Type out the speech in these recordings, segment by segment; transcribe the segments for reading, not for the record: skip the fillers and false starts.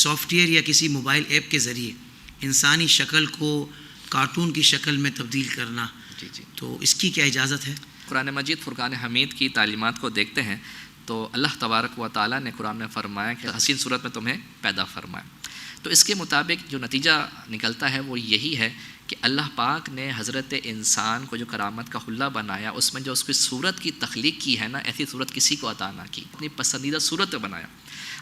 Soft where یا کسی mobile app کے ذریعے انسانی شکل کو کارٹون کی شکل میں تبدیل کرنا، تو اس کی کیا اجازت ہے؟ قرآن مجید فرقان حمید کی تعلیمات کو دیکھتے ہیں تو اللہ تبارک و تعالیٰ نے قرآن میں فرمایا کہ حسین صورت میں تمہیں پیدا فرمایا. تو اس کے مطابق جو نتیجہ نکلتا ہے وہ یہی ہے کہ اللہ پاک نے حضرت انسان کو جو کرامت کا حلہ بنایا، اس میں جو اس کی صورت کی تخلیق کی ہے نا، ایسی صورت کسی کو عطا نہ کی، اپنی پسندیدہ صورت میں بنایا.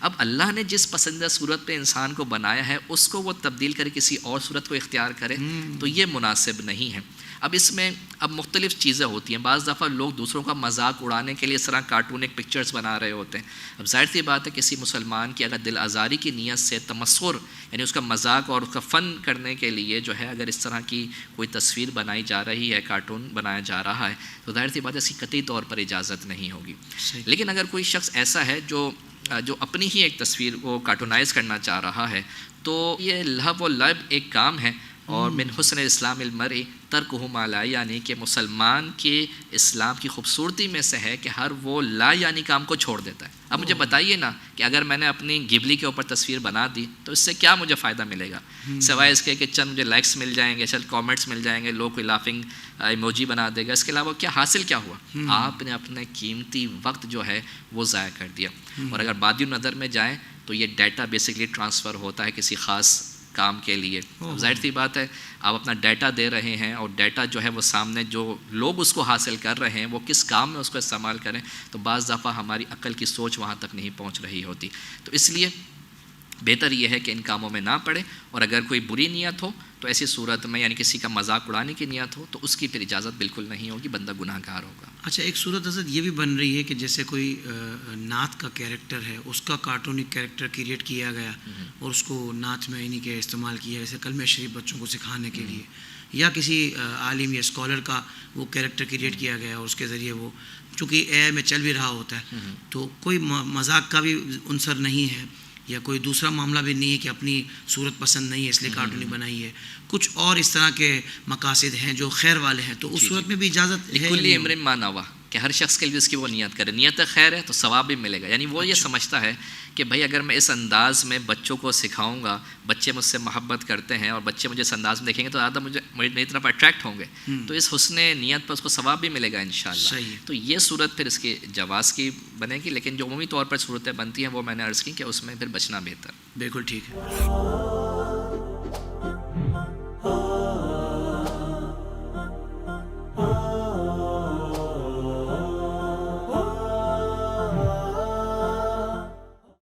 اب اللہ نے جس پسندیدہ صورت پہ انسان کو بنایا ہے اس کو وہ تبدیل کر کسی اور صورت کو اختیار کرے تو یہ مناسب نہیں ہے. اب اس میں مختلف چیزیں ہوتی ہیں. بعض دفعہ لوگ دوسروں کا مذاق اڑانے کے لیے اس طرح کارٹونک پکچرز بنا رہے ہوتے ہیں. اب ظاہر سی بات ہے کسی مسلمان کی اگر دل آزاری کی نیت سے تمسخر یعنی اس کا مذاق اور اس کا فن کرنے کے لیے جو ہے اگر اس طرح کی کوئی تصویر بنائی جا رہی ہے، کارٹون بنایا جا رہا ہے، تو ظاہر سی بات ہے اس کی قطعی طور پر اجازت نہیں ہوگی. لیکن اگر کوئی شخص ایسا ہے جو اپنی ہی ایک تصویر کو کارٹونائز کرنا چاہ رہا ہے تو یہ لہو و لعب ایک کام ہے. اور من حسن اسلام المرء ترکہ ما لا یعنی کہ مسلمان کے اسلام کی خوبصورتی میں سے ہے کہ ہر وہ لا یعنی کام کو چھوڑ دیتا ہے. اب مجھے بتائیے نا کہ اگر میں نے اپنی گبلی کے اوپر تصویر بنا دی تو اس سے کیا مجھے فائدہ ملے گا سوائے اس کے کہ چند مجھے لائکس مل جائیں گے، چند کامنٹس مل جائیں گے، لوگ کوئی لافنگ ایموجی بنا دے گا. اس کے علاوہ کیا حاصل کیا ہوا؟ آپ نے اپنے قیمتی وقت جو ہے وہ ضائع کر دیا. اور اگر بادی نظر میں جائیں تو یہ ڈیٹا بیسکلی ٹرانسفر ہوتا ہے کسی خاص کام کے لیے. ظاہر سی بات ہے آپ اپنا ڈیٹا دے رہے ہیں اور ڈیٹا جو ہے وہ سامنے جو لوگ اس کو حاصل کر رہے ہیں وہ کس کام میں اس کو استعمال کریں تو بعض دفعہ ہماری عقل کی سوچ وہاں تک نہیں پہنچ رہی ہوتی. تو اس لیے بہتر یہ ہے کہ ان کاموں میں نہ پڑے. اور اگر کوئی بری نیت ہو تو ایسی صورت میں یعنی کسی کا مذاق اڑانے کی نیت ہو تو اس کی پھر اجازت بالکل نہیں ہوگی، بندہ گناہ گار ہوگا. اچھا، ایک صورت حضرت یہ بھی بن رہی ہے کہ جیسے کوئی نعت کا کیریکٹر ہے، اس کا کارٹونک کیریکٹر کریٹ کیا گیا اور اس کو نعت میں یعنی کہ استعمال کیا، جیسے کلمہ شریف بچوں کو سکھانے کے لیے، یا کسی عالم یا اسکالر کا وہ کیریکٹر کریٹ کیا گیا اور اس کے ذریعے وہ چونکہ اے آئی میں چل بھی رہا ہوتا ہے تو کوئی مذاق کا بھی عنصر نہیں ہے یا کوئی دوسرا معاملہ بھی نہیں ہے کہ اپنی صورت پسند نہیں ہے اس لیے کارٹونی بنائی ہے، کچھ اور اس طرح کے مقاصد ہیں جو خیر والے ہیں، تو اس صورت میں بھی اجازت ہے؟ لکل امرئ ما نویٰ کہ ہر شخص کے لیے اس کی وہ نیت کرے، نیت خیر ہے تو ثواب بھی ملے گا. یعنی وہ یہ سمجھتا ہے کہ بھائی اگر میں اس انداز میں بچوں کو سکھاؤں گا، بچے مجھ سے محبت کرتے ہیں اور بچے مجھے اس انداز میں دیکھیں گے تو زیادہ میری طرف اٹریکٹ ہوں گے، تو اس حسن نیت پر اس کو ثواب بھی ملے گا انشاءاللہ. تو یہ صورت پھر اس کے جواز کی بنے گی. لیکن جو عمومی طور پر صورتیں بنتی ہیں وہ میں نے عرض کی کہ اس میں پھر بچنا بہتر. بالکل ٹھیک ہے.